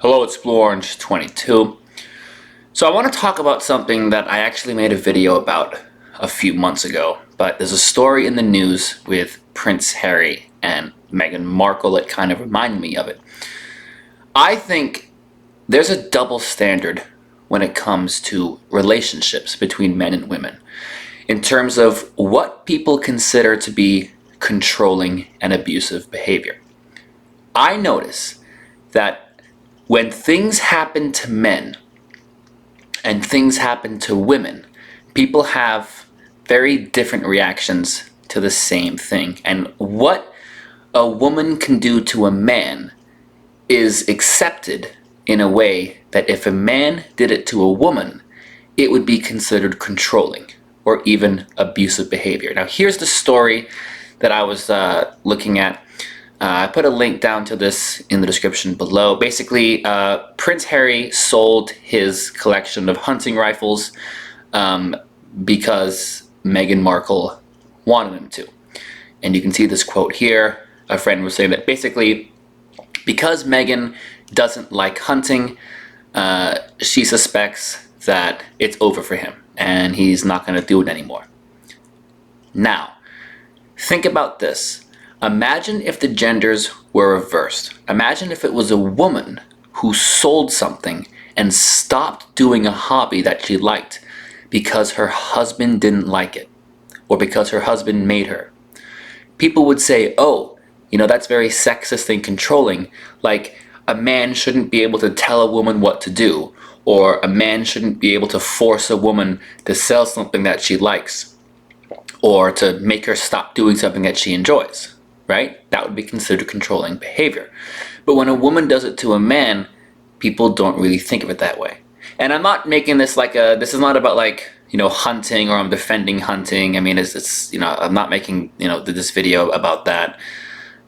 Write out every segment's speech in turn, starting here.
Hello, it's Blue Orange 22. So I want to talk about something that I actually made a video about a few months ago, but there's a story in the news with Prince Harry and Meghan Markle that kind of reminded me of it. I think there's a double standard when it comes to relationships between men and women in terms of what people consider to be controlling and abusive behavior. I notice that when things happen to men and things happen to women, people have very different reactions to the same thing. And what a woman can do to a man is accepted in a way that if a man did it to a woman, it would be considered controlling or even abusive behavior. Now, here's the story that I was looking at. I put a link down to this in the description below. Basically, Prince Harry sold his collection of hunting rifles because Meghan Markle wanted him to. And you can see this quote here. A friend was saying that basically, because Meghan doesn't like hunting, she suspects that it's over for him and he's not going to do it anymore. Now, think about this. Imagine if the genders were reversed. Imagine if it was a woman who sold something and stopped doing a hobby that she liked because her husband didn't like it or because her husband made her. People would say, oh, that's very sexist and controlling. Like, a man shouldn't be able to tell a woman what to do, or a man shouldn't be able to force a woman to sell something that she likes or to make her stop doing something that she enjoys. Right? That would be considered controlling behavior. But when a woman does it to a man, people don't really think of it that way. And I'm not making this this is not about hunting, or I'm defending hunting. I mean, it's I'm not making, this video about that.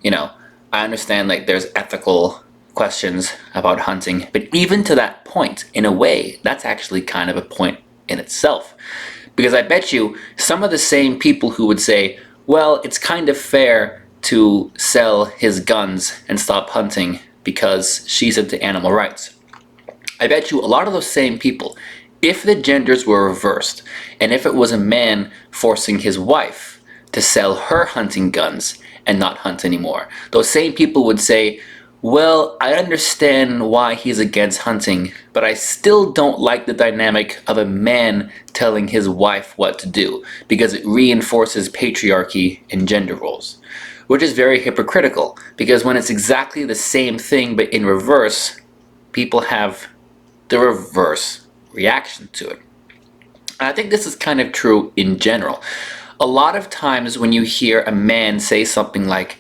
I understand there's ethical questions about hunting, but even to that point, in a way, that's actually kind of a point in itself. Because I bet you some of the same people who would say, well, it's kind of fair to sell his guns and stop hunting because she's into animal rights. I bet you a lot of those same people, if the genders were reversed, and if it was a man forcing his wife to sell her hunting guns and not hunt anymore, those same people would say, well, I understand why he's against hunting, but I still don't like the dynamic of a man telling his wife what to do, because it reinforces patriarchy and gender roles. Which is very hypocritical, because when it's exactly the same thing but in reverse, people have the reverse reaction to it. And I think this is kind of true in general. A lot of times when you hear a man say something like,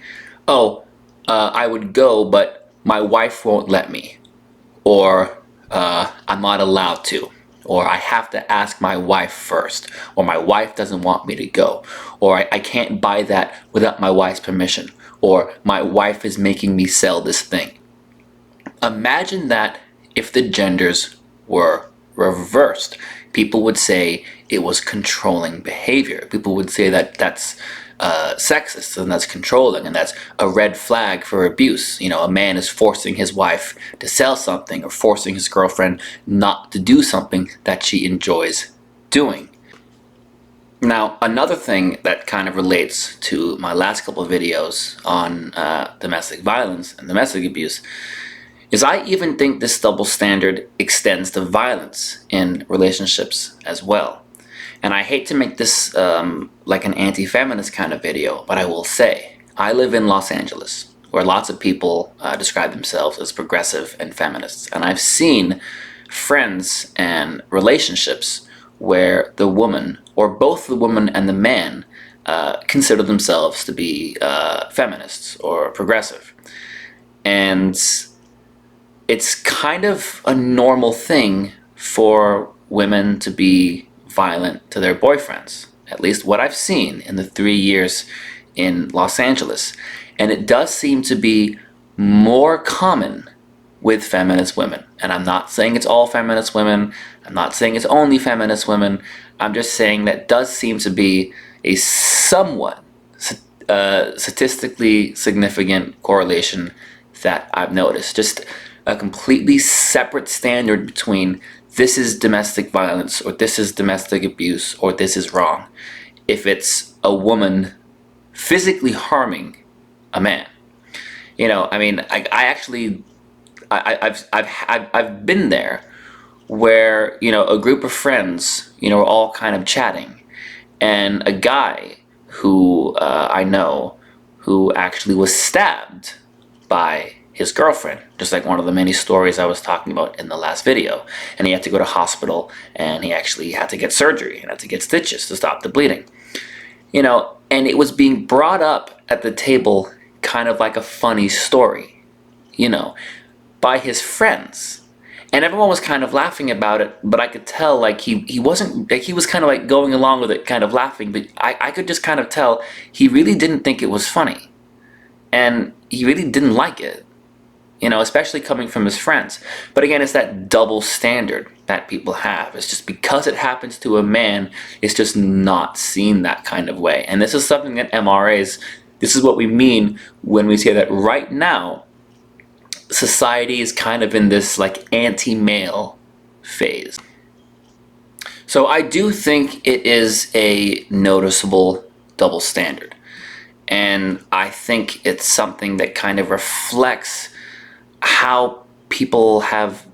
oh, I would go, but my wife won't let me, or I'm not allowed to, or I have to ask my wife first, or my wife doesn't want me to go, or I can't buy that without my wife's permission, or my wife is making me sell this thing. Imagine that if the genders were reversed. People would say it was controlling behavior. People would say that that's sexist and that's controlling and that's a red flag for abuse. A man is forcing his wife to sell something or forcing his girlfriend not to do something that she enjoys doing. Now, another thing that kind of relates to my last couple of videos on domestic violence and domestic abuse is I even think this double standard extends to violence in relationships as well. And I hate to make this like an anti-feminist kind of video, but I will say, I live in Los Angeles, where lots of people describe themselves as progressive and feminists. And I've seen friends and relationships where the woman, or both the woman and the man, consider themselves to be feminists or progressive. And it's kind of a normal thing for women to be violent to their boyfriends, at least what I've seen in the 3 years in Los Angeles. And it does seem to be more common with feminist women. And I'm not saying it's all feminist women. I'm not saying it's only feminist women. I'm just saying that does seem to be a somewhat statistically significant correlation that I've noticed. Just a completely separate standard between this is domestic violence, or this is domestic abuse, or this is wrong, if it's a woman physically harming a man. You know, I mean, I've been there where, you know, a group of friends, you know, are all kind of chatting, and a guy who I know who actually was stabbed by his girlfriend, just like one of the many stories I was talking about in the last video. And he had to go to hospital, and he actually had to get surgery and had to get stitches to stop the bleeding. You know, and it was being brought up at the table kind of like a funny story, you know, by his friends. And everyone was kind of laughing about it, but I could tell like he wasn't, like he was kind of like going along with it, kind of laughing, but I could just kind of tell he really didn't think it was funny. And he really didn't like it, you know, especially coming from his friends. But again, it's that double standard that people have. It's just because it happens to a man, it's just not seen that kind of way. And this is something that MRAs, this is what we mean when we say that right now, society is kind of in this like anti-male phase. So I do think it is a noticeable double standard. And I think it's something that kind of reflects how people have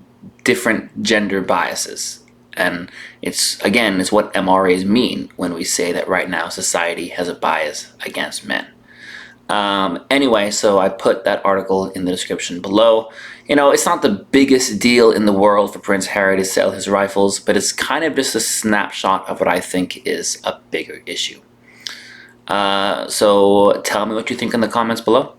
different gender biases. And it's, again, it's what MRAs mean when we say that right now society has a bias against men. Anyway, so I put that article in the description below. You know, it's not the biggest deal in the world for Prince Harry to sell his rifles, but it's kind of just a snapshot of what I think is a bigger issue. So tell me what you think in the comments below.